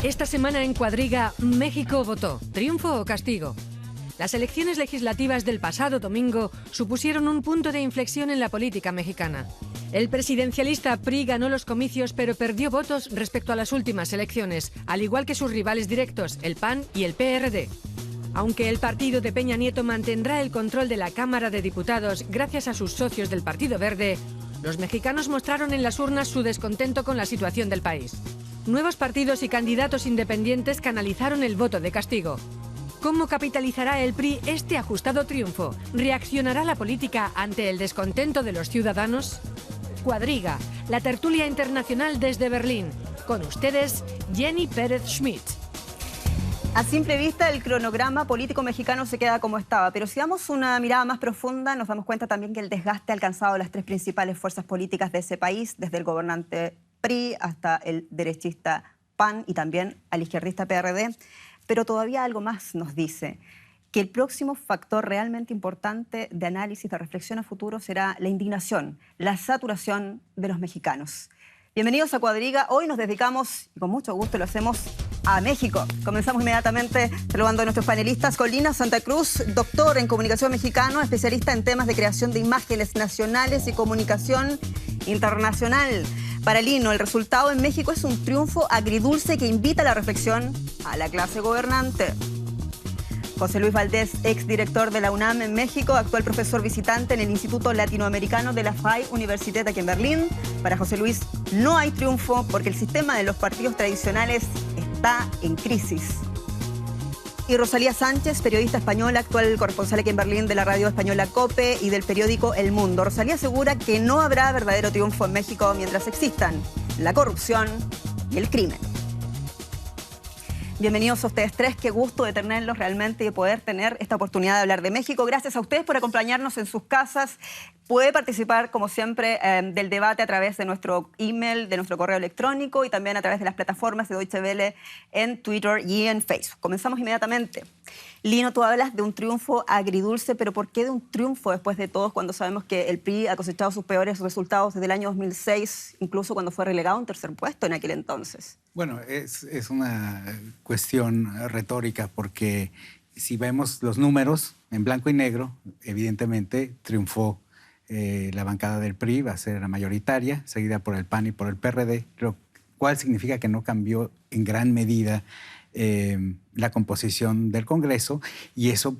Esta semana en Cuadriga, México votó. ¿Triunfo o castigo? Las elecciones legislativas del pasado domingo supusieron un punto de inflexión en la política mexicana. El presidencialista PRI ganó los comicios, pero perdió votos respecto a las últimas elecciones, al igual que sus rivales directos, el PAN y el PRD. Aunque el partido de Peña Nieto mantendrá el control de la Cámara de Diputados gracias a sus socios del Partido Verde, los mexicanos mostraron en las urnas su descontento con la situación del país. Nuevos partidos y candidatos independientes canalizaron el voto de castigo. ¿Cómo capitalizará el PRI este ajustado triunfo? ¿Reaccionará la política ante el descontento de los ciudadanos? Cuadriga, la tertulia internacional desde Berlín. Con ustedes, Jenny Pérez Schmidt. A simple vista, el cronograma político mexicano se queda como estaba, pero si damos una mirada más profunda, nos damos cuenta también que el desgaste ha alcanzado las tres principales fuerzas políticas de ese país, desde el gobernante PRI hasta el derechista PAN y también al izquierdista PRD. Pero todavía algo más nos dice que el próximo factor realmente importante de análisis, de reflexión a futuro, será la indignación, la saturación de los mexicanos. Bienvenidos a Cuadriga. Hoy nos dedicamos, y con mucho gusto lo hacemos, a México. Comenzamos inmediatamente saludando a nuestros panelistas. Con Lino Santa Cruz, doctor en comunicación mexicano, especialista en temas de creación de imágenes nacionales y comunicación internacional. Para Lino, el resultado en México es un triunfo agridulce que invita a la reflexión a la clase gobernante. José Luis Valdés, exdirector de la UNAM en México, actual profesor visitante en el Instituto Latinoamericano de la Freie Universität aquí en Berlín. Para José Luis, no hay triunfo porque el sistema de los partidos tradicionales está en crisis. Y Rosalía Sánchez, periodista española, actual corresponsal aquí en Berlín de la radio española COPE y del periódico El Mundo. Rosalía asegura que no habrá verdadero triunfo en México mientras existan la corrupción y el crimen. Bienvenidos a ustedes tres, qué gusto de tenerlos realmente y de poder tener esta oportunidad de hablar de México. Gracias a ustedes por acompañarnos en sus casas. Puede participar, como siempre, del debate a través de nuestro email, de nuestro correo electrónico y también a través de las plataformas de Deutsche Welle en Twitter y en Facebook. Comenzamos inmediatamente. Lino, tú hablas de un triunfo agridulce, pero ¿por qué de un triunfo después de todos cuando sabemos que el PRI ha cosechado sus peores resultados desde el año 2006, incluso cuando fue relegado a un tercer puesto en aquel entonces? Bueno, es una cuestión retórica porque si vemos los números en blanco y negro, evidentemente triunfó la bancada del PRI, va a ser la mayoritaria, seguida por el PAN y por el PRD, lo cual significa que no cambió en gran medida la composición del Congreso y eso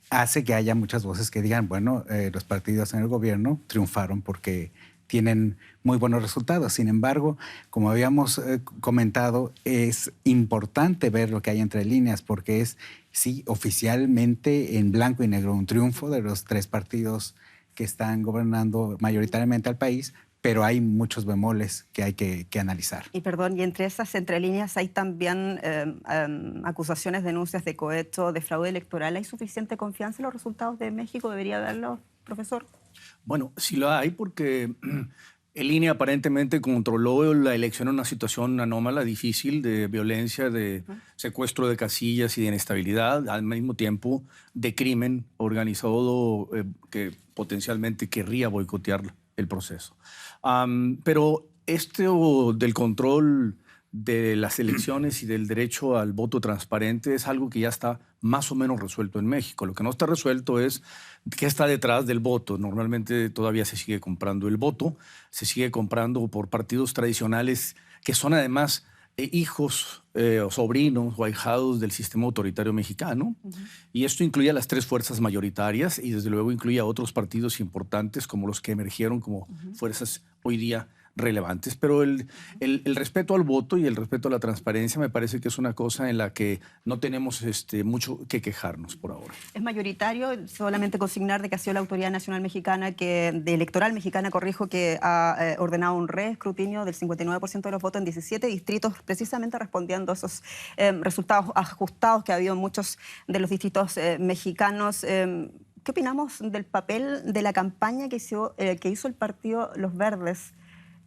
hace que haya muchas voces que digan, bueno, los partidos en el gobierno triunfaron porque tienen muy buenos resultados. Sin embargo, como habíamos comentado, es importante ver lo que hay entre líneas porque es, sí, oficialmente en blanco y negro un triunfo de los tres partidos que están gobernando mayoritariamente al país, pero hay muchos bemoles que hay que analizar. Y perdón, y entre esas entrelíneas hay también acusaciones, denuncias de cohecho, de fraude electoral. ¿Hay suficiente confianza en los resultados de México? ¿Debería haberlo, profesor? Bueno, sí lo hay porque el INE aparentemente controló la elección en una situación anómala, difícil, de violencia, de secuestro de casillas y de inestabilidad, al mismo tiempo de crimen organizado que potencialmente querría boicotear el proceso. Pero esto del control de las elecciones y del derecho al voto transparente es algo que ya está más o menos resuelto en México. Lo que no está resuelto es qué está detrás del voto. Normalmente todavía se sigue comprando el voto, se sigue comprando por partidos tradicionales que son además hijos o sobrinos o ahijados del sistema autoritario mexicano. Y esto incluye a las tres fuerzas mayoritarias y desde luego incluye a otros partidos importantes como los que emergieron como fuerzas hoy día relevantes, pero el respeto al voto y el respeto a la transparencia me parece que es una cosa en la que no tenemos mucho que quejarnos por ahora. Es mayoritario, solamente consignar de que ha sido la Autoridad Nacional Mexicana, Electoral Mexicana, corrijo, que ha ordenado un reescrutinio del 59% de los votos en 17 distritos, precisamente respondiendo a esos resultados ajustados que ha habido en muchos de los distritos mexicanos. ¿Qué opinamos del papel de la campaña que hizo el partido Los Verdes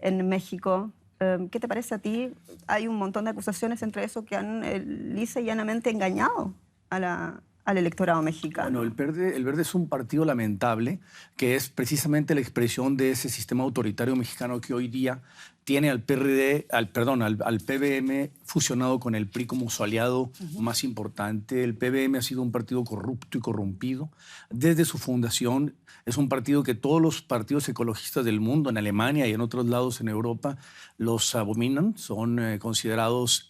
en México? ¿Qué te parece a ti? Hay un montón de acusaciones entre eso que han lisa y llanamente engañado a al electorado mexicano? Bueno, el Verde es un partido lamentable que es precisamente la expresión de ese sistema autoritario mexicano que hoy día tiene al PRD, al PBM fusionado con el PRI como su aliado más importante. El PBM ha sido un partido corrupto y corrompido. Desde su fundación es un partido que todos los partidos ecologistas del mundo, en Alemania y en otros lados en Europa, los abominan. Son considerados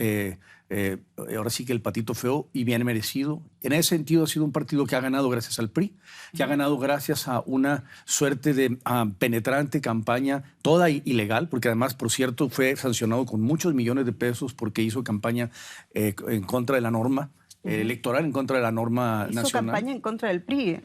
ahora sí que el patito feo y bien merecido. En ese sentido ha sido un partido que ha ganado gracias al PRI, que ha ganado gracias a una suerte de penetrante campaña, toda ilegal, porque además, por cierto, fue sancionado con muchos millones de pesos porque hizo campaña en contra de la norma electoral, en contra de la norma nacional. Hizo campaña en contra del PRI,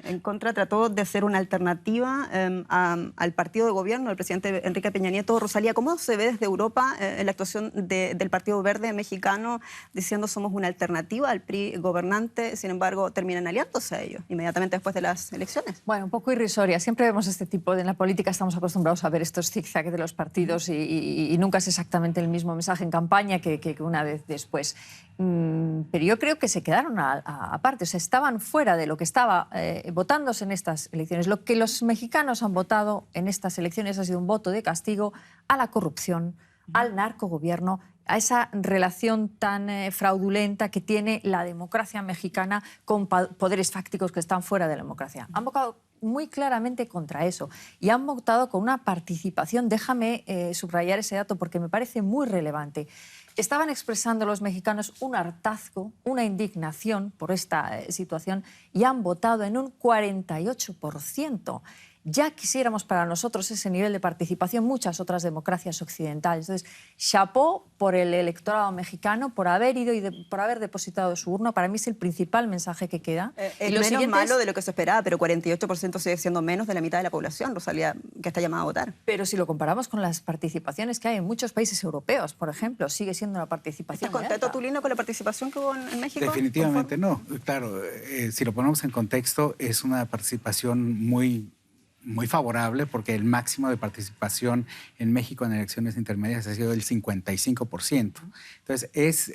trató de ser una alternativa al partido de gobierno del presidente Enrique Peña Nieto. Rosalía, ¿cómo se ve desde Europa la actuación del Partido Verde mexicano diciendo somos una alternativa al PRI gobernante, sin embargo terminan aliándose a ellos inmediatamente después de las elecciones? Bueno, un poco irrisoria. Siempre vemos este tipo en la política, estamos acostumbrados a ver estos zigzags de los partidos y nunca es exactamente el mismo mensaje en campaña que una vez después. Pero yo creo que se quedaron aparte, o sea, estaban fuera de lo que estaba votándose en estas elecciones. Lo que los mexicanos han votado en estas elecciones ha sido un voto de castigo a la corrupción, al narcogobierno, a esa relación tan fraudulenta que tiene la democracia mexicana con poderes fácticos que están fuera de la democracia. Han votado muy claramente contra eso y han votado con una participación, déjame subrayar ese dato porque me parece muy relevante. Estaban expresando los mexicanos un hartazgo, una indignación por esta situación y han votado en un 48%. Ya quisiéramos para nosotros ese nivel de participación muchas otras democracias occidentales. Entonces, chapeau por el electorado mexicano, por haber ido y por haber depositado su urna. Para mí es el principal mensaje que queda. Es menos malo de lo que se esperaba, pero 48% sigue siendo menos de la mitad de la población, Rosalía, que está llamada a votar. Pero si lo comparamos con las participaciones que hay en muchos países europeos, por ejemplo, sigue siendo una participación ¿Estás contento, Tulino, con la participación que hubo en México? Definitivamente no. Claro, si lo ponemos en contexto, es una participación muy favorable porque el máximo de participación en México en elecciones intermedias ha sido del 55%. Entonces, es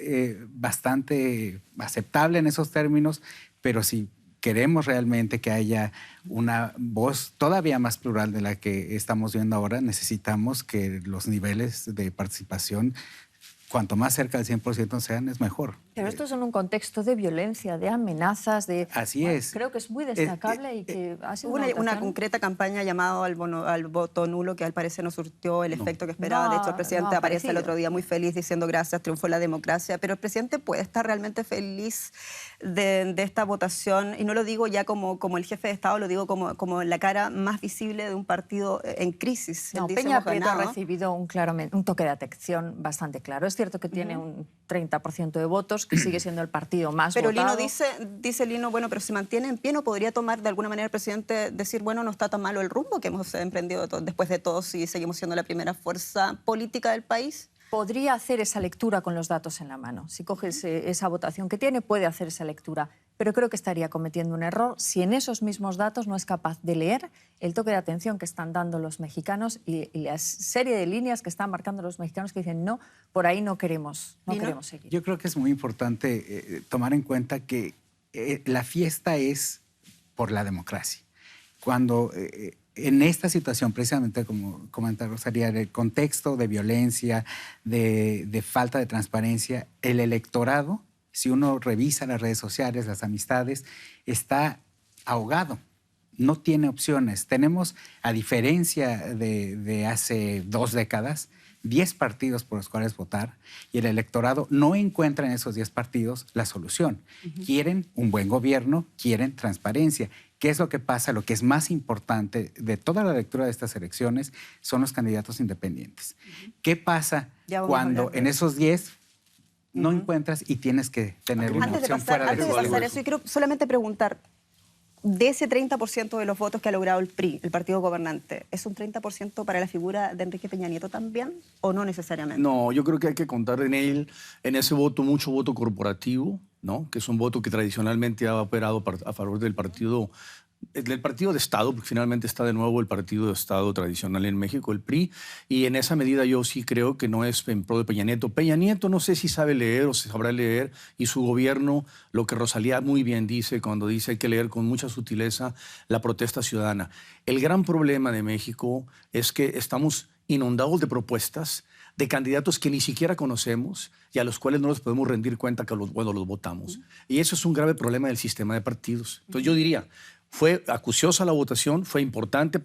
bastante aceptable en esos términos, pero si queremos realmente que haya una voz todavía más plural de la que estamos viendo ahora, necesitamos que los niveles de participación, cuanto más cerca del 100% sean, es mejor. Pero esto es en un contexto de violencia, de amenazas, de... Así es. Creo que es muy destacable y que ha sido una concreta campaña llamada al voto nulo que al parecer no surtió el efecto que esperaba. De hecho, el presidente aparece el otro día muy feliz diciendo gracias, triunfó la democracia. Pero el presidente puede estar realmente feliz de esta votación. Y no lo digo ya como el jefe de Estado, lo digo como la cara más visible de un partido en crisis. No, Peña Nieto ha recibido un toque de atención bastante claro. Es cierto que tiene un 30% de votos, que sigue siendo el partido más votado. Pero Lino dice Lino, bueno, pero si mantiene en pie, ¿no podría tomar de alguna manera el presidente decir, bueno, no está tan malo el rumbo que hemos emprendido después de todo si seguimos siendo la primera fuerza política del país? Podría hacer esa lectura con los datos en la mano. Si coges esa votación que tiene, puede hacer esa lectura. Pero creo que estaría cometiendo un error si en esos mismos datos no es capaz de leer el toque de atención que están dando los mexicanos y la serie de líneas que están marcando los mexicanos que dicen no, por ahí no queremos seguir. Yo creo que es muy importante tomar en cuenta que la fiesta es por la democracia. Cuando en esta situación, precisamente como comentaba Rosalía, el contexto de violencia, de falta de transparencia, el electorado, si uno revisa las redes sociales, las amistades, está ahogado. No tiene opciones. Tenemos, a diferencia de hace 2 décadas, 10 partidos por los cuales votar y el electorado no encuentra en esos 10 partidos la solución. Quieren un buen gobierno, quieren transparencia. ¿Qué es lo que pasa? Lo que es más importante de toda la lectura de estas elecciones son los candidatos independientes. ¿Qué pasa cuando en esos 10 no encuentras y tienes que tener una opción fuera de Antes de pasar eso, y quiero solamente preguntar, de ese 30% de los votos que ha logrado el PRI, el partido gobernante, ¿es un 30% para la figura de Enrique Peña Nieto también o no necesariamente? No, yo creo que hay que contar en ese voto, mucho voto corporativo, ¿no? Que es un voto que tradicionalmente ha operado a favor del partido del partido de Estado, porque finalmente está de nuevo el partido de Estado tradicional en México, el PRI, y en esa medida yo sí creo que no es en pro de Peña Nieto. Peña Nieto no sé si sabe leer o si sabrá leer, y su gobierno, lo que Rosalía muy bien dice cuando dice hay que leer con mucha sutileza la protesta ciudadana. El gran problema de México es que estamos inundados de propuestas de candidatos que ni siquiera conocemos y a los cuales no les podemos rendir cuenta que los votamos. Y eso es un grave problema del sistema de partidos. Entonces yo diría, fue acuciosa la votación, fue importante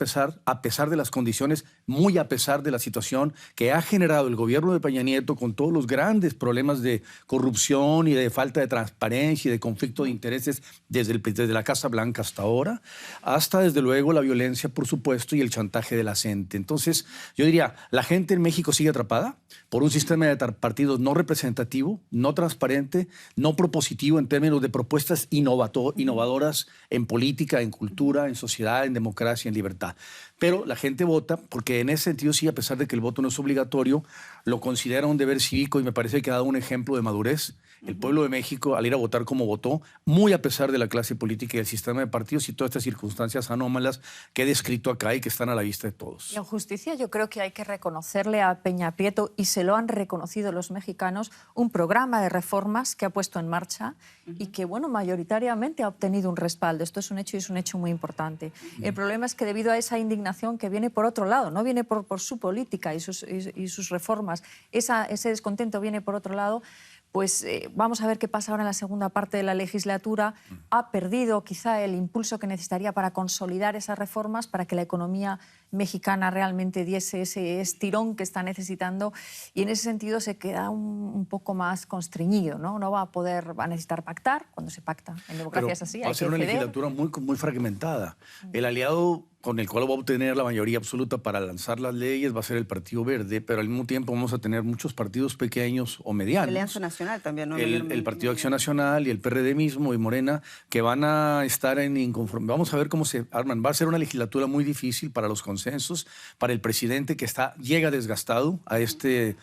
a pesar de las condiciones, muy a pesar de la situación que ha generado el gobierno de Peña Nieto con todos los grandes problemas de corrupción y de falta de transparencia y de conflicto de intereses desde la Casa Blanca hasta ahora, hasta desde luego la violencia, por supuesto, y el chantaje de la gente. Entonces, yo diría, la gente en México sigue atrapada por un sistema de partidos no representativo, no transparente, no propositivo en términos de propuestas innovadoras en política, en cultura, en sociedad, en democracia, en libertad. Pero la gente vota porque en ese sentido sí, a pesar de que el voto no es obligatorio, lo considera un deber cívico y me parece que ha dado un ejemplo de madurez. El pueblo de México, al ir a votar como votó, muy a pesar de la clase política y del sistema de partidos y todas estas circunstancias anómalas que he descrito acá y que están a la vista de todos. Y en justicia yo creo que hay que reconocerle a Peña Prieto, y se lo han reconocido los mexicanos, un programa de reformas que ha puesto en marcha y que, bueno, mayoritariamente ha obtenido un respaldo. Esto es un hecho y es un hecho muy importante. El problema es que debido a esa indignación que viene por otro lado, no viene por su política y sus reformas, ese descontento viene por otro lado, pues vamos a ver qué pasa ahora en la segunda parte de la legislatura. Ha perdido quizá el impulso que necesitaría para consolidar esas reformas, para que la economía mexicana realmente diese ese estirón que está necesitando, y en ese sentido se queda un poco más constreñido, ¿no? No va a necesitar pactar. Cuando se pacta en democracia es así. Va a ser una legislatura muy fragmentada. El aliado con el cual va a obtener la mayoría absoluta para lanzar las leyes va a ser el Partido Verde, pero al mismo tiempo vamos a tener muchos partidos pequeños o medianos. Alianza Nacional también, ¿no? El Partido Acción Nacional y el PRD mismo y Morena, que van a estar en inconformidad. Vamos a ver cómo se arman. Va a ser una legislatura muy difícil para los consensos, para el presidente que llega desgastado a este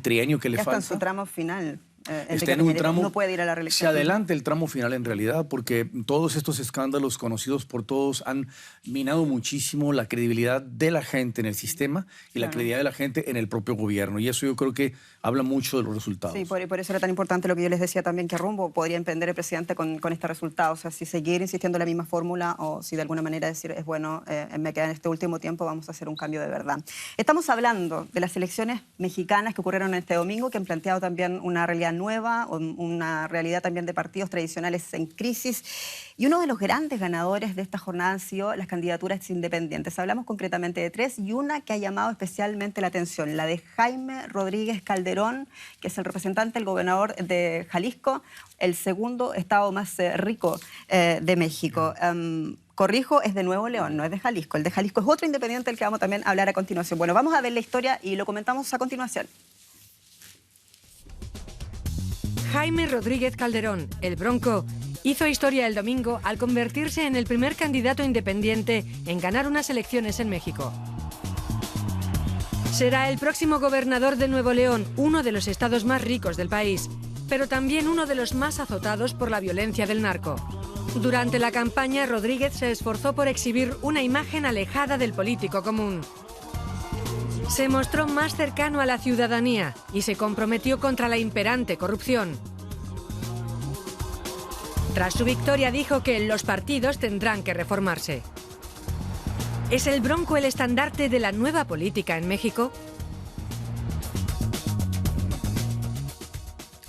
trienio que le falta. Ya está en su tramo final. Está en un tramo, no puede ir a la reelección. Se adelanta el tramo final en realidad, porque todos estos escándalos conocidos por todos han minado muchísimo la credibilidad de la gente en el sistema y la credibilidad de la gente en el propio gobierno. Y eso yo creo que habla mucho de los resultados. Sí, por eso era tan importante lo que yo les decía también, que rumbo podría emprender el presidente con este resultado. O sea, si seguir insistiendo en la misma fórmula o si de alguna manera decir, es bueno, me queda en este último tiempo, vamos a hacer un cambio de verdad. Estamos hablando de las elecciones mexicanas que ocurrieron este domingo, que han planteado también una realidad nueva, una realidad también de partidos tradicionales en crisis. Y uno de los grandes ganadores de esta jornada han sido las candidaturas independientes. Hablamos concretamente de 3 y una que ha llamado especialmente la atención, la de Jaime Rodríguez Calderón, que es el representante del gobernador de Jalisco, el segundo estado más rico de México. Corrijo, es de Nuevo León, no es de Jalisco. El de Jalisco es otro independiente del que vamos también a hablar a continuación. Bueno, vamos a ver la historia y lo comentamos a continuación. Jaime Rodríguez Calderón, el Bronco, hizo historia el domingo al convertirse en el primer candidato independiente en ganar unas elecciones en México. Será el próximo gobernador de Nuevo León, uno de los estados más ricos del país, pero también uno de los más azotados por la violencia del narco. Durante la campaña, Rodríguez se esforzó por exhibir una imagen alejada del político común. Se mostró más cercano a la ciudadanía y se comprometió contra la imperante corrupción. Tras su victoria dijo que los partidos tendrán que reformarse. ¿Es el Bronco el estandarte de la nueva política en México?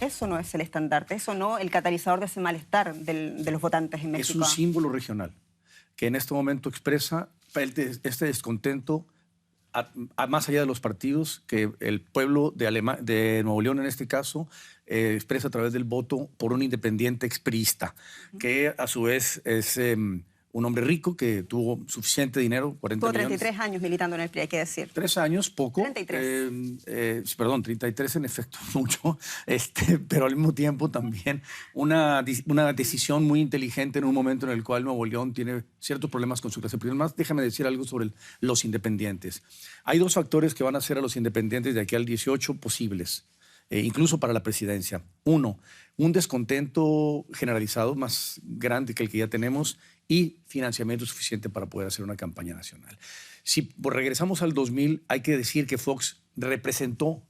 Eso no es el estandarte, eso no el catalizador de ese malestar de los votantes en México. Es un símbolo regional que en este momento expresa este descontento más allá de los partidos, que el pueblo de Nuevo León, en este caso, expresa a través del voto por un independiente expriista, que a su vez es un hombre rico que tuvo suficiente dinero, 40 millones. 33 años militando en el PRI, hay que decir. 3 años, poco. 33. Perdón, 33 en efecto, mucho. Pero al mismo tiempo también una decisión muy inteligente en un momento en el cual Nuevo León tiene ciertos problemas con su clase. Pero además, déjame decir algo sobre los independientes. Hay 2 factores que van a hacer a los independientes de aquí al 18 posibles, incluso para la presidencia. 1, un descontento generalizado más grande que el que ya tenemos, y financiamiento suficiente para poder hacer una campaña nacional. Si regresamos al 2000, hay que decir que Fox representó,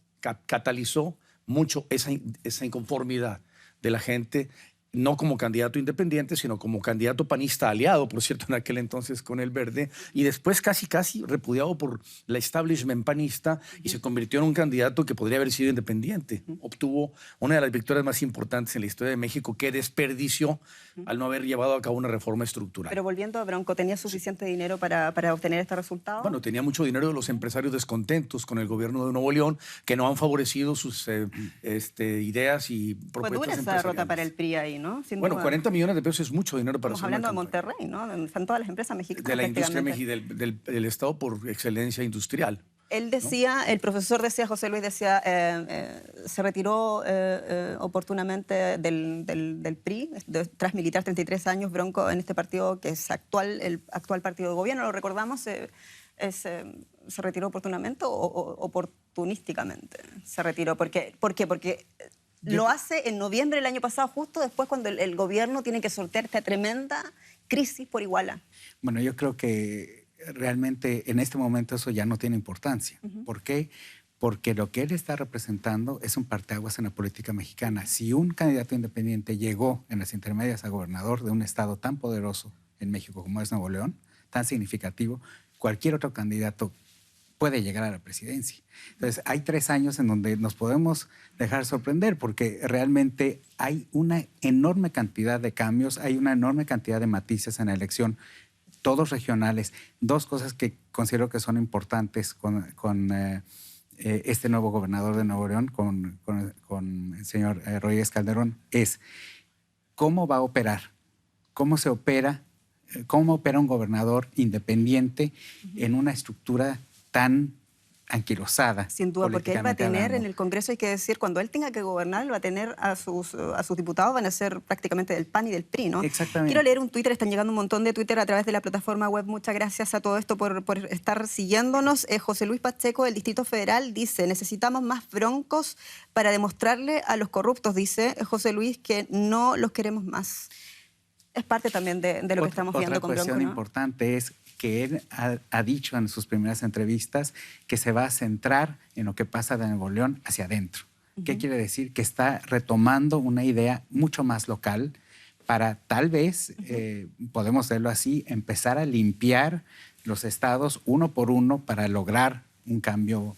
catalizó mucho esa inconformidad de la gente, no como candidato independiente, sino como candidato panista aliado, por cierto, en aquel entonces con el Verde, y después casi repudiado por la establishment panista y se convirtió en un candidato que podría haber sido independiente. Obtuvo una de las victorias más importantes en la historia de México, que desperdició al no haber llevado a cabo una reforma estructural. Pero volviendo a Bronco, ¿tenía suficiente dinero para obtener este resultado? Bueno, tenía mucho dinero de los empresarios descontentos con el gobierno de Nuevo León, que no han favorecido sus ideas y propuestas. Fue dura esa derrota para el PRI ahí, ¿no? Sin bueno, duda. 40 millones de pesos es mucho dinero para Estamos hablando de Monterrey, ¿no? Donde están todas las empresas mexicanas. De la industria del Estado por excelencia industrial. Él decía, ¿no? El profesor decía, José Luis decía, se retiró oportunamente del PRI, tras militar 33 años, Bronco, en este partido que es el actual partido de gobierno, lo recordamos, se retiró oportunamente o oportunísticamente se retiró. ¿Por qué? Porque lo hace en noviembre del año pasado, justo después cuando el gobierno tiene que sortear esta tremenda crisis por Iguala. Bueno, yo creo que realmente en este momento eso ya no tiene importancia. ¿Por qué? Porque lo que él está representando es un parteaguas en la política mexicana. Si un candidato independiente llegó en las intermedias a gobernador de un estado tan poderoso en México como es Nuevo León, tan significativo, cualquier otro candidato puede llegar a la presidencia. Entonces, hay 3 años en donde nos podemos dejar sorprender porque realmente hay una enorme cantidad de cambios, hay una enorme cantidad de matices en la elección, todos regionales. 2 cosas que considero que son importantes con este nuevo gobernador de Nuevo León, con el señor Rodríguez Calderón, es cómo va a operar, cómo opera un gobernador independiente en una estructura tan anquilosada. Sin duda, porque él va a tener en el Congreso, hay que decir, cuando él tenga que gobernar, él va a tener a sus diputados, van a ser prácticamente del PAN y del PRI, ¿no? Exactamente. Quiero leer un Twitter, están llegando un montón de Twitter a través de la plataforma web. Muchas gracias a todo esto por estar siguiéndonos. José Luis Pacheco del Distrito Federal dice, necesitamos más broncos para demostrarle a los corruptos, dice José Luis, que no los queremos más. Es parte también de lo que estamos viendo con Bronco, ¿no? Otra cuestión importante es que él ha dicho en sus primeras entrevistas que se va a centrar en lo que pasa de Nuevo León hacia adentro. ¿Qué quiere decir? Que está retomando una idea mucho más local para tal vez, podemos verlo así, empezar a limpiar los estados uno por uno para lograr un cambio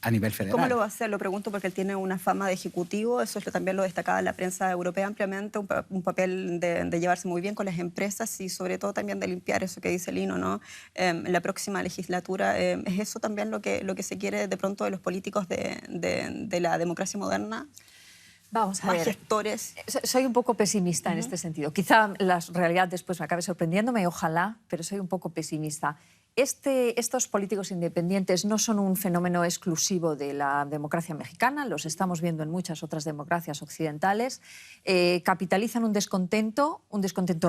a nivel federal. ¿Cómo lo va a hacer? Lo pregunto porque él tiene una fama de ejecutivo, eso también lo destacaba la prensa europea ampliamente, un papel de llevarse muy bien con las empresas y sobre todo también de limpiar eso que dice Lino, ¿no? En la próxima legislatura, ¿es eso también lo que se quiere de pronto de los políticos de la democracia moderna? Vamos a ver. Gestores. Soy un poco pesimista en este sentido. Quizá la realidad después me acabe sorprendiéndome, ojalá, pero soy un poco pesimista. Estos políticos independientes no son un fenómeno exclusivo de la democracia mexicana, los estamos viendo en muchas otras democracias occidentales. Capitalizan un descontento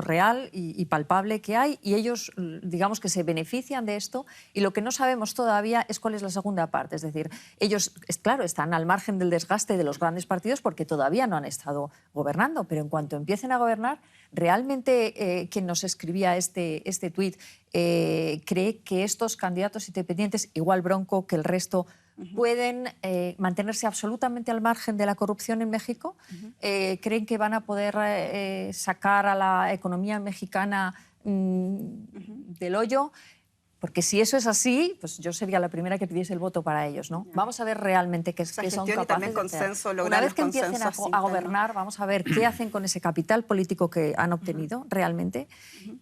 real y palpable que hay, y ellos, digamos que se benefician de esto, y lo que no sabemos todavía es cuál es la segunda parte. Es decir, ellos, claro, están al margen del desgaste de los grandes partidos porque todavía no han estado gobernando, pero en cuanto empiecen a gobernar, realmente quien nos escribía este tuit cree que estos candidatos independientes, igual Bronco que el resto, pueden mantenerse absolutamente al margen de la corrupción en México. Creen que van a poder sacar a la economía mexicana del hoyo. Porque si eso es así, pues yo sería la primera que pidiese el voto para ellos, ¿no? Vamos a ver realmente qué son capaces de hacer. Una vez que empiecen a gobernar, vamos a ver qué hacen con ese capital político que han obtenido realmente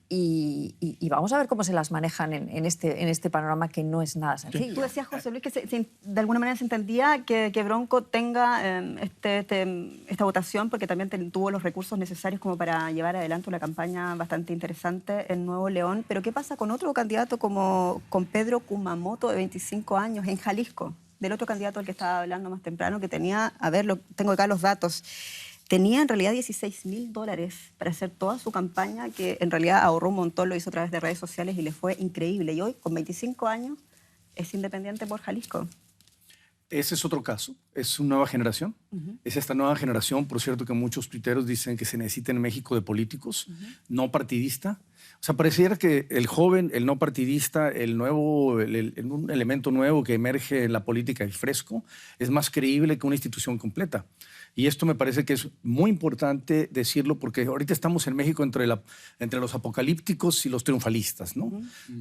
y vamos a ver cómo se las manejan en este panorama que no es nada sencillo. Tú decías, José Luis, que de alguna manera se entendía que Bronco tenga esta votación porque también tuvo los recursos necesarios como para llevar adelante una campaña bastante interesante en Nuevo León. Pero ¿qué pasa con otro candidato con Pedro Kumamoto, de 25 años, en Jalisco? Del otro candidato al que estaba hablando más temprano, que tenía, tengo acá los datos, tenía en realidad $16,000 para hacer toda su campaña, que en realidad ahorró un montón, lo hizo a través de redes sociales y le fue increíble. Y hoy, con 25 años, es independiente por Jalisco. Ese es otro caso. es una nueva generación. Es esta nueva generación, por cierto, que muchos tuiteros dicen que se necesita en México de políticos, no partidista. O sea, pareciera que el joven, el no partidista, un elemento nuevo que emerge en la política y fresco, es más creíble que una institución completa. Y esto me parece que es muy importante decirlo porque ahorita estamos en México entre los apocalípticos y los triunfalistas, ¿no?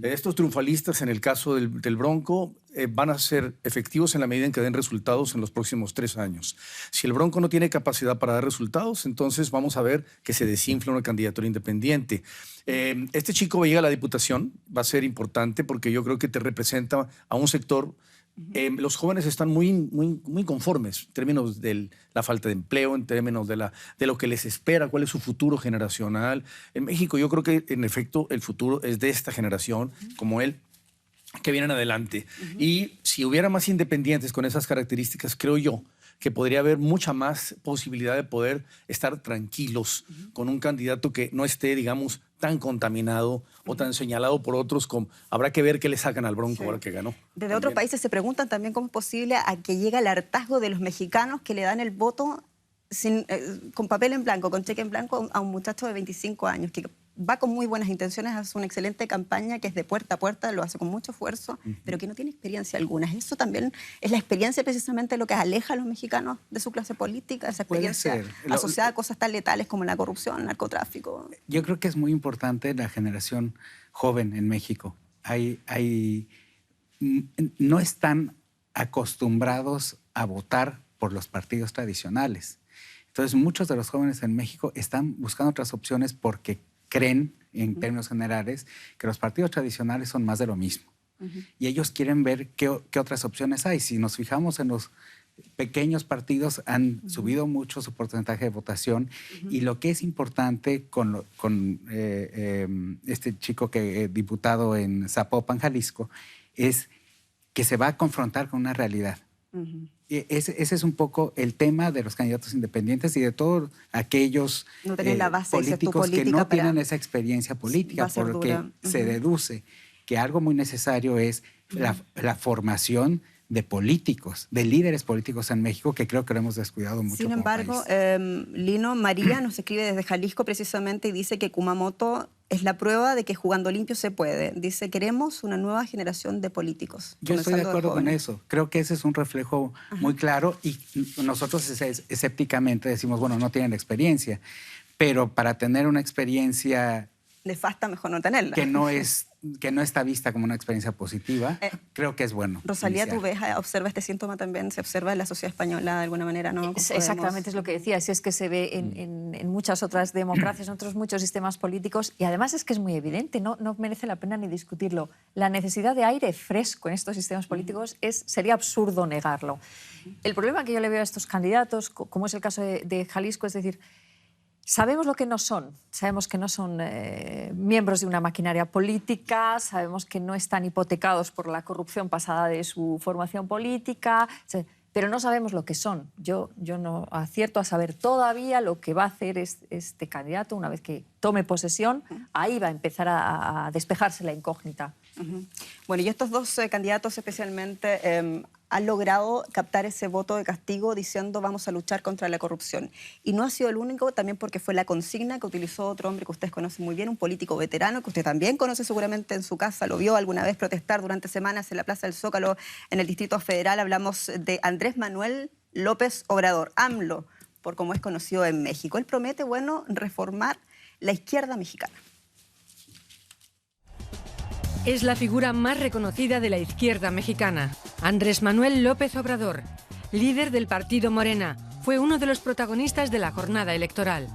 Estos triunfalistas, en el caso del Bronco, van a ser efectivos en la medida en que den resultados en los próximos 3 años. Si el Bronco no tiene capacidad para dar resultados, entonces vamos a ver que se desinfla una candidatura independiente. Este chico llega a la Diputación, va a ser importante porque yo creo que te representa a un sector. Los jóvenes están muy conformes en términos de la falta de empleo, en términos de lo que les espera, cuál es su futuro generacional. En México yo creo que en efecto el futuro es de esta generación, como él, que vienen adelante. Y si hubiera más independientes con esas características, creo yo que podría haber mucha más posibilidad de poder estar tranquilos con un candidato que no esté, digamos, tan contaminado o tan señalado por otros. Habrá que ver qué le sacan al Bronco ahora que ganó. Desde otros países se preguntan también cómo es posible a que llegue el hartazgo de los mexicanos que le dan el voto con papel en blanco, con cheque en blanco a un muchacho de 25 años que va con muy buenas intenciones, hace una excelente campaña que es de puerta a puerta, lo hace con mucho esfuerzo, pero que no tiene experiencia alguna. Eso también es la experiencia precisamente lo que aleja a los mexicanos de su clase política, esa experiencia asociada a cosas tan letales como la corrupción, el narcotráfico. Yo creo que es muy importante la generación joven en México. No están acostumbrados a votar por los partidos tradicionales. Entonces, muchos de los jóvenes en México están buscando otras opciones porque creen, en términos generales, que los partidos tradicionales son más de lo mismo. Y ellos quieren ver qué otras opciones hay. Si nos fijamos en los pequeños partidos, han subido mucho su porcentaje de votación. Y lo que es importante con este chico diputado en Zapopan, Jalisco, es que se va a confrontar con una realidad. Ese es un poco el tema de los candidatos independientes y de todos aquellos políticos que no tienen esa experiencia política, porque se deduce que algo muy necesario es la formación de políticos, de líderes políticos en México, que creo que lo hemos descuidado mucho. Sin embargo, Lino, María nos escribe desde Jalisco precisamente y dice que Kumamoto es la prueba de que jugando limpio se puede. Dice, queremos una nueva generación de políticos. Yo estoy de acuerdo con eso. Creo que ese es un reflejo muy claro y nosotros escépticamente decimos, bueno, no tienen experiencia, pero para tener una experiencia nefasta, mejor no tenerla. Que no está vista como una experiencia positiva, creo que es bueno. Rosalía, tú ves, observa este síntoma también, se observa en la sociedad española de alguna manera, ¿no? Exactamente, es lo que decía, si es que se ve en muchas otras democracias, en otros muchos sistemas políticos, y además es que es muy evidente, no merece la pena ni discutirlo. La necesidad de aire fresco en estos sistemas políticos sería absurdo negarlo. El problema que yo le veo a estos candidatos, como es el caso de Jalisco, es decir, sabemos lo que no son. Sabemos que no son miembros de una maquinaria política, sabemos que no están hipotecados por la corrupción pasada de su formación política, pero no sabemos lo que son. Yo no acierto a saber todavía lo que va a hacer este candidato una vez que tome posesión. Ahí va a empezar a despejarse la incógnita. Bueno, y estos dos candidatos especialmente han logrado captar ese voto de castigo diciendo vamos a luchar contra la corrupción. Y no ha sido el único, también porque fue la consigna que utilizó otro hombre que ustedes conocen muy bien, un político veterano que usted también conoce seguramente en su casa, lo vio alguna vez protestar durante semanas en la Plaza del Zócalo en el Distrito Federal. Hablamos de Andrés Manuel López Obrador, AMLO, por como es conocido en México. Él promete, bueno, reformar la izquierda mexicana. Es la figura más reconocida de la izquierda mexicana. Andrés Manuel López Obrador, líder del partido Morena, fue uno de los protagonistas de la jornada electoral.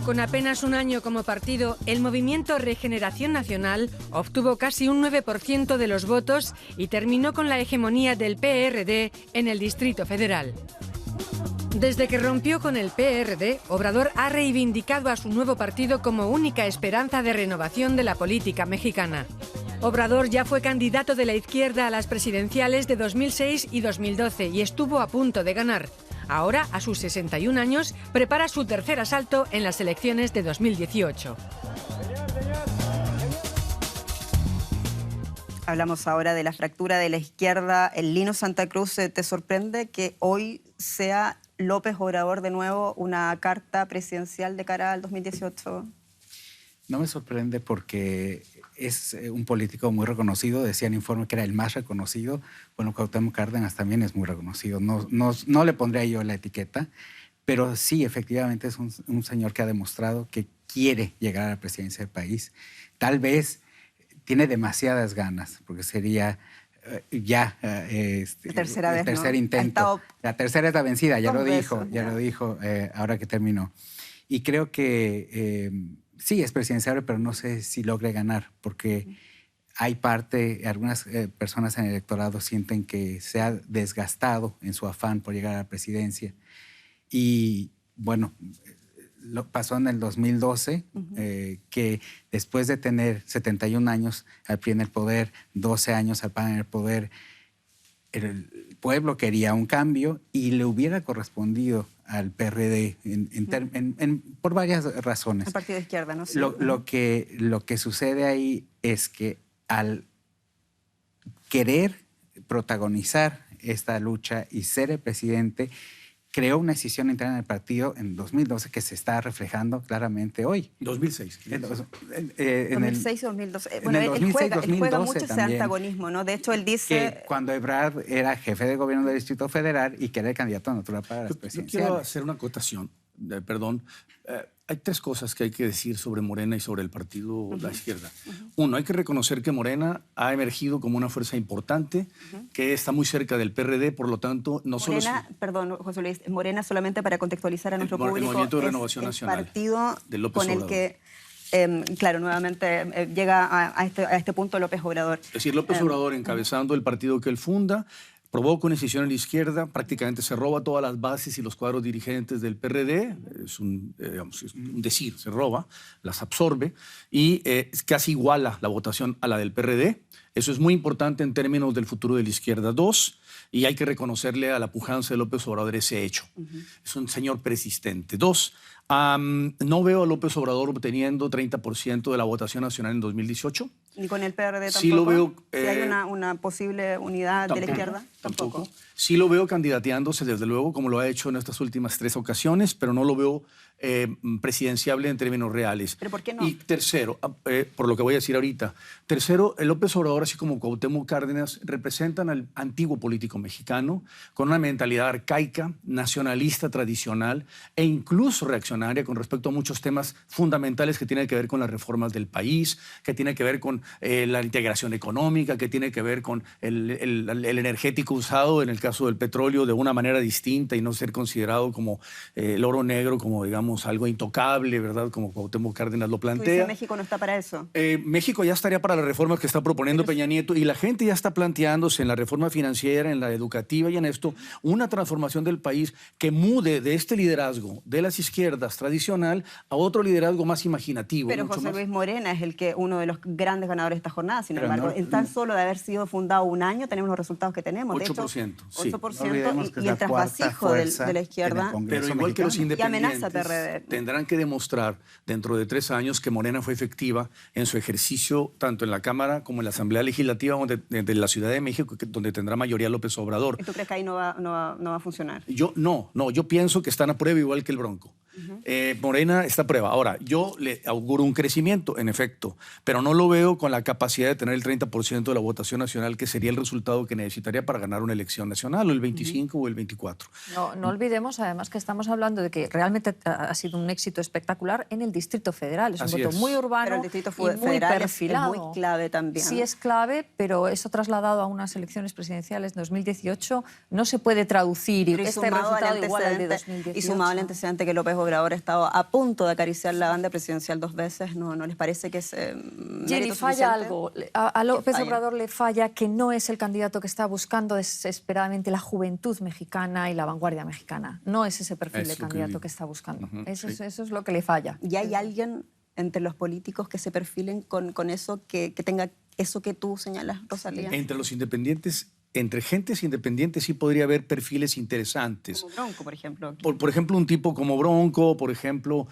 Con apenas un año como partido, el movimiento Regeneración Nacional obtuvo casi un 9% de los votos y terminó con la hegemonía del PRD en el Distrito Federal. Desde que rompió con el PRD, Obrador ha reivindicado a su nuevo partido como única esperanza de renovación de la política mexicana. Obrador ya fue candidato de la izquierda a las presidenciales de 2006 y 2012 y estuvo a punto de ganar. Ahora, a sus 61 años, prepara su tercer asalto en las elecciones de 2018. Hablamos ahora de la fractura de la izquierda. El Lino Santa Cruz, ¿te sorprende que hoy sea López Obrador de nuevo una carta presidencial de cara al 2018? No me sorprende porque es un político muy reconocido. Decía en informe que era el más reconocido. Bueno, Cuauhtémoc Cárdenas también es muy reconocido. No le pondría yo la etiqueta, pero sí, efectivamente es un señor que ha demostrado que quiere llegar a la presidencia del país. Tal vez tiene demasiadas ganas, porque sería el tercer intento. La tercera es la vencida, ya lo dijo ahora que terminó. Y creo que sí es presidenciable, pero no sé si logre ganar, porque algunas personas en el electorado sienten que se ha desgastado en su afán por llegar a la presidencia. Y bueno, lo pasó en el 2012, que después de tener 71 años al PRI en el poder, 12 años al PAN en el poder, el pueblo quería un cambio y le hubiera correspondido al PRD por varias razones. El partido de izquierda, ¿no? Sí. Lo que sucede ahí es que al querer protagonizar esta lucha y ser el presidente, creó una decisión interna en el partido en 2012 que se está reflejando claramente hoy. 2006. 2006 y 2012. Bueno, él juega mucho ese antagonismo, ¿no? De hecho, él dice... Que cuando Ebrard era jefe de gobierno del Distrito Federal y que era el candidato natural para las presidenciales. Yo quiero hacer una acotación, perdón. Hay tres cosas que hay que decir sobre Morena y sobre el partido de la izquierda. Uno, hay que reconocer que Morena ha emergido como una fuerza importante, que está muy cerca del PRD, por lo tanto, no solo... Perdón, José Luis, Morena, solamente para contextualizar a nuestro público, el Movimiento de Renovación Nacional, el partido de López con Obrador. el que, claro, nuevamente llega a este punto López Obrador. Es decir, López Obrador encabezando el partido que él funda, provoca una decisión en la izquierda, prácticamente se roba todas las bases y los cuadros dirigentes del PRD, es un decir, se roba, las absorbe y casi iguala la votación a la del PRD. Eso es muy importante en términos del futuro de la izquierda. Dos, y hay que reconocerle a la pujanza de López Obrador ese hecho. Es un señor persistente. Dos, no veo a López Obrador obteniendo 30% de la votación nacional en 2018. ¿Ni con el PRD tampoco? Sí lo veo. ¿Si hay una posible unidad de la izquierda? Tampoco. Sí lo veo candidateándose, desde luego, como lo ha hecho en estas últimas 3 ocasiones, pero no lo veo presidenciable en términos reales. ¿Pero por qué no? Y tercero, por lo que voy a decir ahorita, tercero, el López Obrador, así como Cuauhtémoc Cárdenas, representan al antiguo político mexicano con una mentalidad arcaica, nacionalista tradicional e incluso reaccionaria con respecto a muchos temas fundamentales que tienen que ver con las reformas del país, que tienen que ver con la integración económica, que tiene que ver con el energético usado, en el caso del petróleo, de una manera distinta y no ser considerado como el oro negro, como digamos algo intocable, ¿verdad? Como Cuauhtémoc Cárdenas lo plantea. ¿México no está para eso? México ya estaría para las reformas que está proponiendo Peña Nieto y la gente ya está planteándose en la reforma financiera, en la educativa y en esto, una transformación del país que mude de este liderazgo de las izquierdas tradicional a otro liderazgo más imaginativo. Pero José Luis Morena es uno de los grandes ganadores de esta jornada, sin embargo, en tan solo de haber sido fundado un año tenemos los resultados que tenemos. 8%, de hecho, sí. 8% y el trasvasijo de la izquierda. Pero igual que los independientes PRD. tendrán que demostrar dentro de 3 años que Morena fue efectiva en su ejercicio tanto en la Cámara como en la Asamblea Legislativa de la Ciudad de México, donde tendrá mayoría López Obrador. ¿Y tú crees que ahí no va a funcionar? Yo pienso que están a prueba igual que el Bronco. Morena está a prueba. Ahora, yo le auguro un crecimiento, en efecto, pero no lo veo con la capacidad de tener el 30% de la votación nacional, que sería el resultado que necesitaría para ganar una elección nacional, o el 25 o el 24. No olvidemos, además, que estamos hablando de que realmente ha sido un éxito espectacular en el Distrito Federal. Es un voto muy urbano, pero el Distrito y muy Federal perfilado. Es muy clave también. Sí es clave, pero eso trasladado a unas elecciones presidenciales de 2018 no se puede traducir y este resultado igual al de 2018. Y sumado al antecedente que López Obrador ha estado a punto de acariciar la banda presidencial 2 veces, ¿no les parece que es Jenny, falla algo. A López Obrador le falla que no es el candidato que está buscando desesperadamente la juventud mexicana y la vanguardia mexicana. No es ese perfil de candidato que está buscando. Eso es lo que le falla. ¿Y hay alguien entre los políticos que se perfilen con eso, que tenga eso que tú señalas, Rosalía? Entre los independientes entre gentes independientes sí podría haber perfiles interesantes. Como Bronco, por ejemplo. Por ejemplo, un tipo como Bronco, por ejemplo,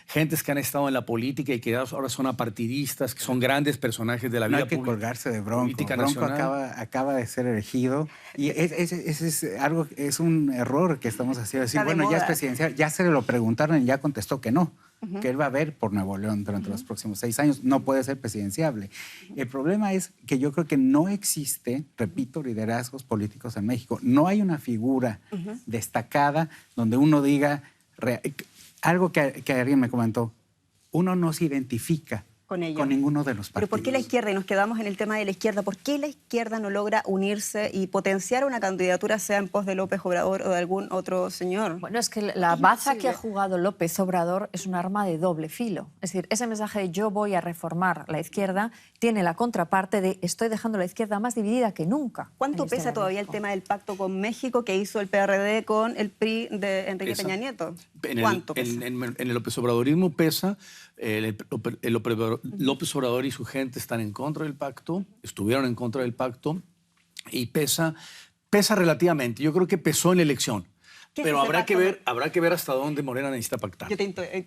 gentes que han estado en la política y que ahora son apartidistas, que son grandes personajes de la vida No hay que pública, colgarse de Bronco. política Bronco nacional. acaba de ser elegido y es un error que estamos haciendo. Decir, Está de bueno, ya es moda. presidencial, ya se lo preguntaron y ya contestó que no. Que él va a ver por Nuevo León durante los próximos 6 años, no puede ser presidenciable. El problema es que yo creo que no existe, repito, liderazgos políticos en México. No hay una figura destacada donde uno diga, algo que alguien me comentó, uno no se identifica Con ello. con ninguno de los partidos. Pero ¿por qué la izquierda? Y nos quedamos en el tema de la izquierda. ¿Por qué la izquierda no logra unirse y potenciar una candidatura, sea en pos de López Obrador o de algún otro señor? Bueno, es que la baza que ha jugado López Obrador es un arma de doble filo. Es decir, ese mensaje de yo voy a reformar la izquierda tiene la contraparte de estoy dejando la izquierda más dividida que nunca. ¿Cuánto pesa todavía el tema del pacto con México que hizo el PRD con el PRI de Enrique Peña Nieto? ¿Cuánto pesa? En el López Obradorismo pesa. López Obrador y su gente están en contra del pacto, estuvieron en contra del pacto y pesa relativamente. Yo creo que pesó en la elección. Pero habrá que ver hasta dónde Morena necesita pactar. Yo te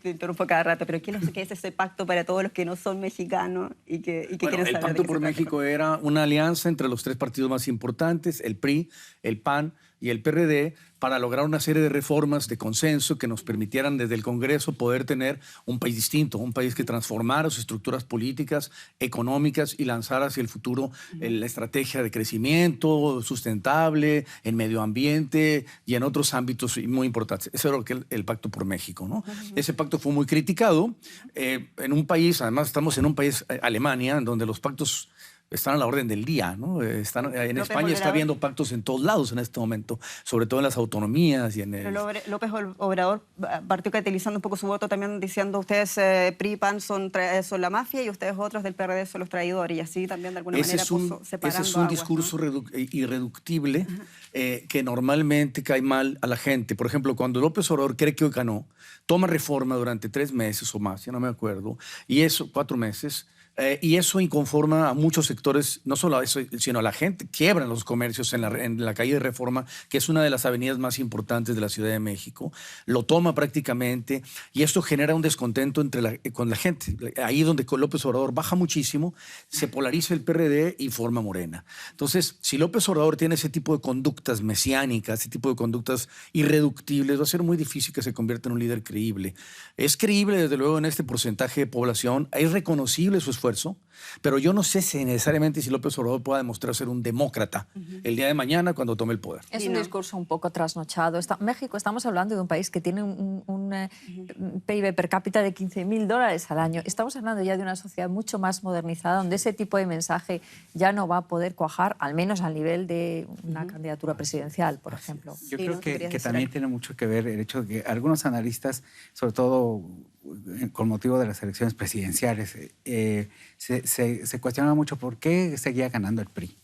interrumpo cada rato, pero ¿qué es ese pacto para todos los que no son mexicanos y que quieren saber el de Pacto qué por se trata? México era una alianza entre los 3 partidos más importantes, el PRI, el PAN y el PRD, para lograr una serie de reformas de consenso que nos permitieran desde el Congreso poder tener un país distinto, un país que transformara sus estructuras políticas, económicas y lanzara hacia el futuro la estrategia de crecimiento sustentable, en medio ambiente y en otros ámbitos muy importantes. Eso era lo que el Pacto por México, ¿no? Ese pacto fue muy criticado en un país, además estamos en un país, Alemania, en donde los pactos están a la orden del día, ¿no? En España está habiendo pactos en todos lados en este momento, sobre todo en las autonomías y en el... Pero López Obrador partió utilizando un poco su voto también diciendo ustedes PRI, PAN son la mafia y ustedes otros del PRD son los traidores, y así también de alguna manera separando ese es un aguas, discurso ¿no? irreductible que normalmente cae mal a la gente. Por ejemplo, cuando López Obrador cree que hoy ganó, toma reforma durante 3 meses o más, ya no me acuerdo, y eso, 4 meses, y eso inconforma a muchos sectores, no solo a eso, sino a la gente. Quiebran los comercios en la calle de Reforma, que es una de las avenidas más importantes de la Ciudad de México. Lo toma prácticamente y esto genera un descontento con la gente. Ahí donde López Obrador baja muchísimo, se polariza el PRD y forma Morena. Entonces, si López Obrador tiene ese tipo de conductas mesiánicas, ese tipo de conductas irreductibles, va a ser muy difícil que se convierta en un líder creíble. Es creíble, desde luego, en este porcentaje de población. Es reconocible su esfuerzo, pero yo no sé si necesariamente si López Obrador pueda demostrar ser un demócrata el día de mañana cuando tome el poder. Es un discurso un poco trasnochado. México, estamos hablando de un país que tiene un PIB per cápita de $15.000 al año. Estamos hablando ya de una sociedad mucho más modernizada, donde ese tipo de mensaje ya no va a poder cuajar, al menos al nivel de una candidatura presidencial, por ejemplo. Yo creo que también tiene mucho que ver el hecho de que algunos analistas, sobre todo con motivo de las elecciones presidenciales, se cuestionaba mucho por qué seguía ganando el PRI.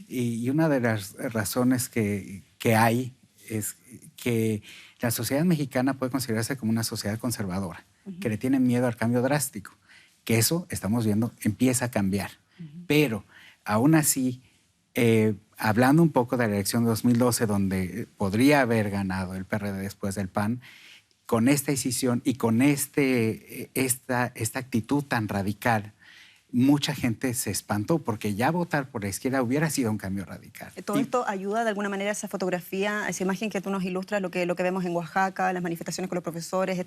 Y una de las razones que hay es que la sociedad mexicana puede considerarse como una sociedad conservadora, que le tiene miedo al cambio drástico, que eso, estamos viendo, empieza a cambiar. Pero aún así, hablando un poco de la elección de 2012, donde podría haber ganado el PRD después del PAN, con esta decisión y con esta actitud tan radical, mucha gente se espantó porque ya votar por la izquierda hubiera sido un cambio radical. ¿Todo esto ayuda de alguna manera a esa fotografía, a esa imagen que tú nos ilustras, lo que vemos en Oaxaca, las manifestaciones con los profesores,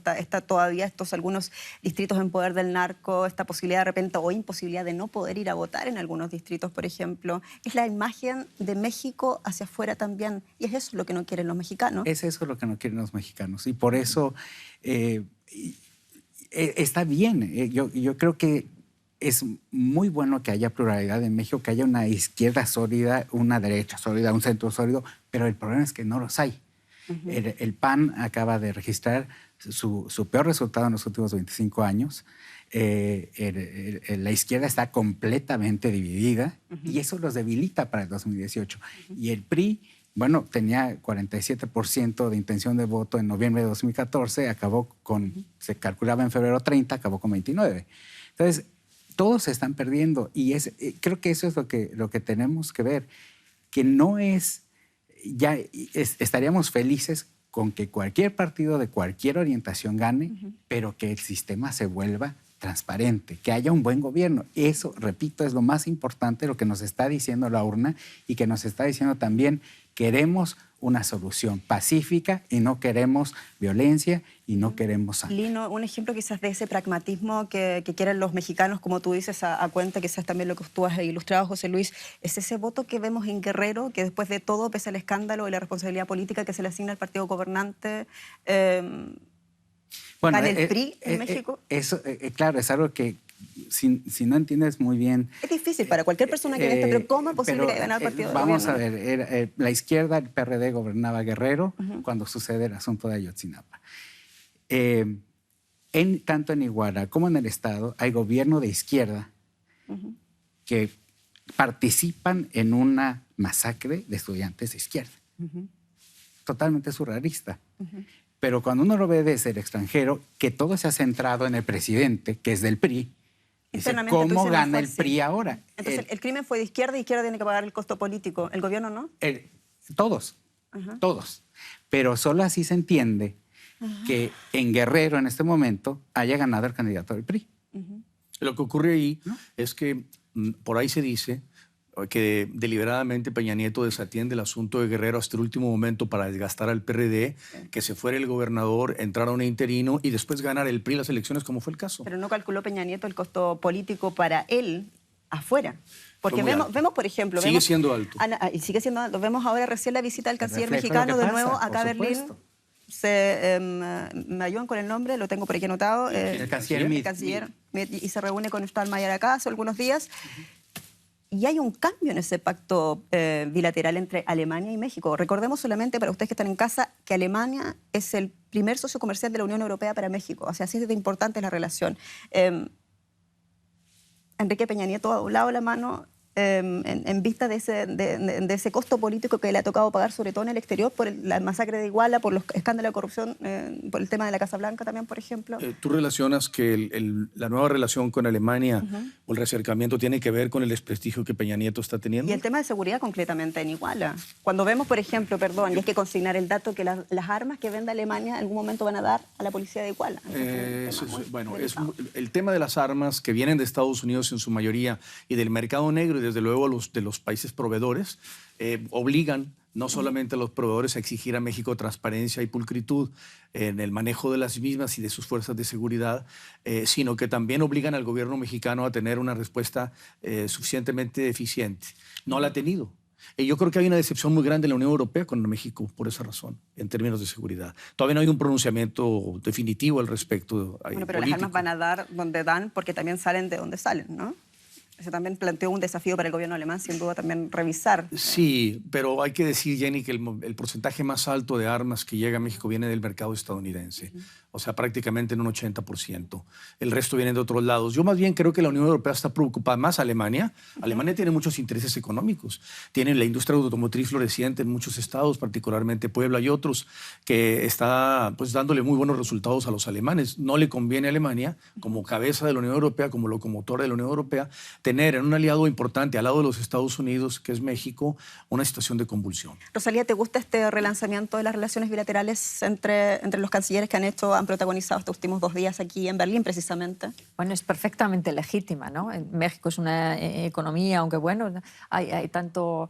todavía estos algunos distritos en poder del narco, esta posibilidad de repente o imposibilidad de no poder ir a votar en algunos distritos, por ejemplo? Es la imagen de México hacia afuera también, y es eso lo que no quieren los mexicanos. Es eso lo que no quieren los mexicanos, y por eso está bien. Yo creo que es muy bueno que haya pluralidad en México, que haya una izquierda sólida, una derecha sólida, un centro sólido, pero el problema es que no los hay. El PAN acaba de registrar su peor resultado en los últimos 25 años. La izquierda está completamente dividida y eso los debilita para el 2018. Y el PRI, bueno, tenía 47% de intención de voto en noviembre de 2014, se calculaba en febrero 30, acabó con 29%. Entonces, todos se están perdiendo y creo que eso es lo que tenemos que ver, que no es, estaríamos felices con que cualquier partido de cualquier orientación gane, pero que el sistema se vuelva transparente, que haya un buen gobierno. Eso, repito, es lo más importante, lo que nos está diciendo la urna y que nos está diciendo también, queremos una solución pacífica y no queremos violencia y no queremos sangre. Lino, un ejemplo quizás de ese pragmatismo que quieren los mexicanos, como tú dices, a cuenta, quizás también lo que tú has ilustrado, José Luis, es ese voto que vemos en Guerrero, que después de todo, pese al escándalo y la responsabilidad política que se le asigna al partido gobernante, bueno, gana el PRI en México. Eso, claro, es algo que si no entiendes muy bien... Es difícil para cualquier persona que ve esto, pero ¿cómo es posible que gane el partido vamos de gobierno? a ver, la izquierda, el PRD gobernaba Guerrero cuando sucede el asunto de Ayotzinapa. Tanto en Iguala como en el Estado hay gobierno de izquierda que participan en una masacre de estudiantes de izquierda. Totalmente surrealista. Pero cuando uno lo ve desde el extranjero, que todo se ha centrado en el presidente, que es del PRI, dice, ¿cómo gana el PRI ahora? Entonces, el crimen fue de izquierda y izquierda tiene que pagar el costo político. ¿El gobierno no? Todos. Pero solo así se entiende que en Guerrero, en este momento, haya ganado el candidato del PRI. Lo que ocurre ahí es que por ahí se dice que deliberadamente Peña Nieto desatiende el asunto de Guerrero hasta el último momento para desgastar al PRD, que se fuera el gobernador, entrara un interino y después ganar el PRI las elecciones, como fue el caso. Pero no calculó Peña Nieto el costo político para él afuera. Porque vemos, por ejemplo... Sigue siendo alto. Y sigue siendo alto. Vemos ahora recién la visita del canciller mexicano de nuevo acá a Berlín. Me ayudan con el nombre, lo tengo por aquí anotado. El canciller y se reúne con Steinmeier acá hace algunos días. Y hay un cambio en ese pacto bilateral entre Alemania y México. Recordemos solamente, para ustedes que están en casa, que Alemania es el primer socio comercial de la Unión Europea para México. O sea, así de importante es la relación. Enrique Peña Nieto ha doblado la mano en vista de ese costo político que le ha tocado pagar, sobre todo en el exterior, por la masacre de Iguala, por los escándalos de corrupción, por el tema de la Casa Blanca también, por ejemplo. ¿Tú relacionas que la nueva relación con Alemania o el reacercamiento tiene que ver con el desprestigio que Peña Nieto está teniendo? Y el tema de seguridad concretamente en Iguala. Cuando vemos, por ejemplo, y hay que consignar el dato, que las armas que vende Alemania en algún momento van a dar a la policía de Iguala. El tema de las armas que vienen de Estados Unidos en su mayoría y del mercado negro y desde luego de los países proveedores, obligan no solamente a los proveedores a exigir a México transparencia y pulcritud en el manejo de las mismas y de sus fuerzas de seguridad, sino que también obligan al gobierno mexicano a tener una respuesta suficientemente eficiente. No la ha tenido. Yo creo que hay una decepción muy grande en la Unión Europea con México por esa razón, en términos de seguridad. Todavía no hay un pronunciamiento definitivo al respecto. Bueno, pero las armas van a dar donde dan porque también salen de donde salen, ¿no? Eso también planteó un desafío para el gobierno alemán, sin duda también revisar. Sí, pero hay que decir, Jenny, que el porcentaje más alto de armas que llega a México viene del mercado estadounidense. O sea, prácticamente en un 80%. El resto viene de otros lados. Yo más bien creo que la Unión Europea está preocupada, más Alemania. Alemania tiene muchos intereses económicos. Tienen la industria automotriz floreciente en muchos estados, particularmente Puebla y otros, que está pues dándole muy buenos resultados a los alemanes. No le conviene a Alemania, como cabeza de la Unión Europea, como locomotora de la Unión Europea, tener en un aliado importante al lado de los Estados Unidos, que es México, una situación de convulsión. Rosalía, ¿te gusta este relanzamiento de las relaciones bilaterales entre los cancilleres que han protagonizado estos últimos 2 días aquí en Berlín, precisamente? Bueno, es perfectamente legítima, ¿no? México es una economía, aunque bueno, hay tanto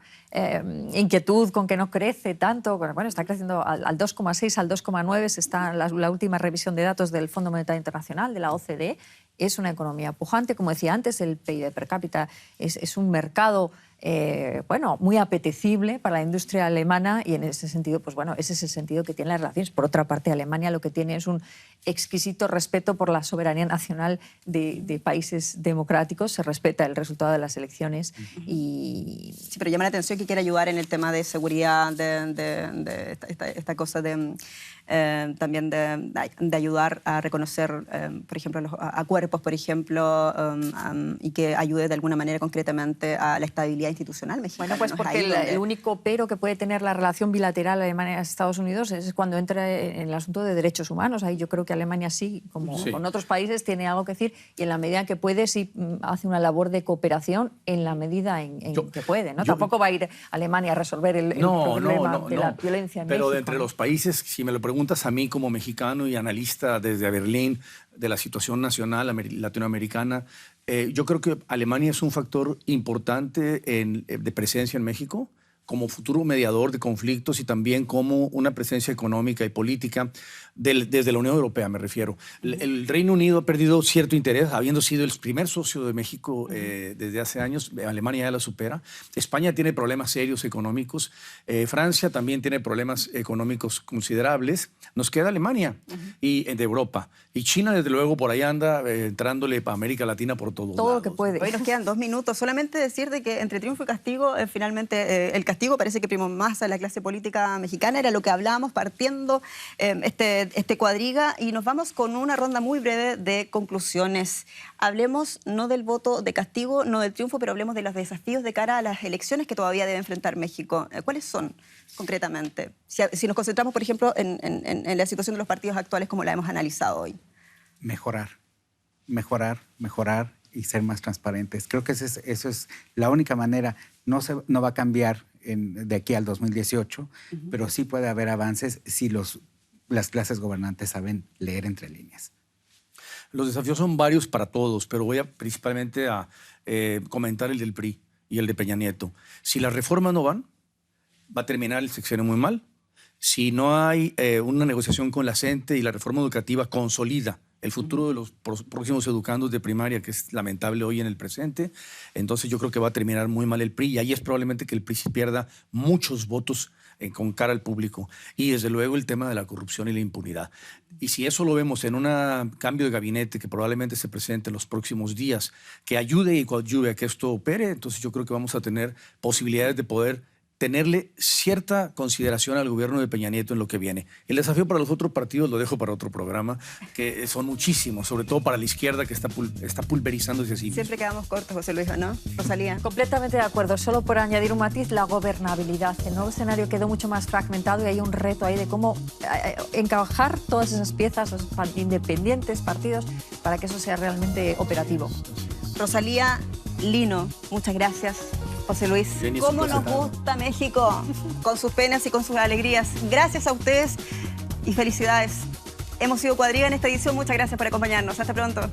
inquietud con que no crece tanto. Bueno, está creciendo al 2,6, al 2,9, está la última revisión de datos del Fondo Monetario Internacional, de la OCDE. Es una economía pujante, como decía antes, el PIB per cápita es un mercado muy apetecible para la industria alemana y en ese sentido, pues bueno, ese es el sentido que tienen las relaciones. Por otra parte, Alemania lo que tiene es un exquisito respeto por la soberanía nacional de países democráticos, se respeta el resultado de las elecciones y... Sí, pero llama la atención que quiere ayudar en el tema de seguridad, de esta cosa también de ayudar a reconocer, por ejemplo, a cuerpos cuerpos, por ejemplo, y que ayude de alguna manera concretamente a la estabilidad institucional mexicana. Bueno, pues porque el único pero que puede tener la relación bilateral Alemania-Estados Unidos es cuando entra en el asunto de derechos humanos. Ahí yo creo que Alemania sí, como con otros países, tiene algo que decir, y en la medida en que puede, sí hace una labor de cooperación en la medida en que puede, ¿no? Tampoco va a ir Alemania a resolver el problema de la violencia en México. Pero de entre los países, si me lo preguntas a mí como mexicano y analista desde Berlín de la situación nacional latinoamericana, yo creo que Alemania es un factor importante de presencia en México, como futuro mediador de conflictos y también como una presencia económica y política desde la Unión Europea, me refiero. El Reino Unido ha perdido cierto interés, habiendo sido el primer socio de México desde hace años. Alemania ya la supera. España tiene problemas serios económicos. Francia también tiene problemas económicos considerables. Nos queda Alemania y de Europa. Y China, desde luego, por ahí anda entrándole para América Latina por todos lados. Todo lo que puede. Hoy nos quedan 2 minutos. Solamente decir de que entre triunfo y castigo, finalmente el castigo parece que primó más a la clase política mexicana. Era lo que hablábamos partiendo este cuadriga, y nos vamos con una ronda muy breve de conclusiones. Hablemos no del voto de castigo, no del triunfo, pero hablemos de los desafíos de cara a las elecciones que todavía debe enfrentar México. ¿Cuáles son concretamente? Si nos concentramos, por ejemplo, en la situación de los partidos actuales como la hemos analizado hoy. Mejorar y ser más transparentes. Creo que eso es la única manera. No va a cambiar de aquí al 2018, pero sí puede haber avances si las clases gobernantes saben leer entre líneas. Los desafíos son varios para todos, pero voy principalmente a comentar el del PRI y el de Peña Nieto. Si las reformas no van, va a terminar el sexenio muy mal. Si no hay una negociación con la CENTE y la reforma educativa consolida el futuro de los próximos educandos de primaria, que es lamentable hoy en el presente, entonces yo creo que va a terminar muy mal el PRI, y ahí es probablemente que el PRI se pierda muchos votos con cara al público. Y desde luego el tema de la corrupción y la impunidad. Y si eso lo vemos en un cambio de gabinete que probablemente se presente en los próximos días, que ayude y coadyuve a que esto opere, entonces yo creo que vamos a tener posibilidades de poder tenerle cierta consideración al gobierno de Peña Nieto en lo que viene. El desafío para los otros partidos lo dejo para otro programa, que son muchísimos, sobre todo para la izquierda, que está pulverizándose así. Siempre quedamos cortos, José Luis, ¿no? Rosalía. Completamente de acuerdo. Solo por añadir un matiz, la gobernabilidad. El nuevo escenario quedó mucho más fragmentado y hay un reto ahí de cómo encajar todas esas piezas, los independientes, partidos, para que eso sea realmente operativo. Rosalía, Lino, muchas gracias. José Luis, ¿cómo nos gusta México? Con sus penas y con sus alegrías. Gracias a ustedes y felicidades. Hemos sido Cuadriga en esta edición. Muchas gracias por acompañarnos. Hasta pronto.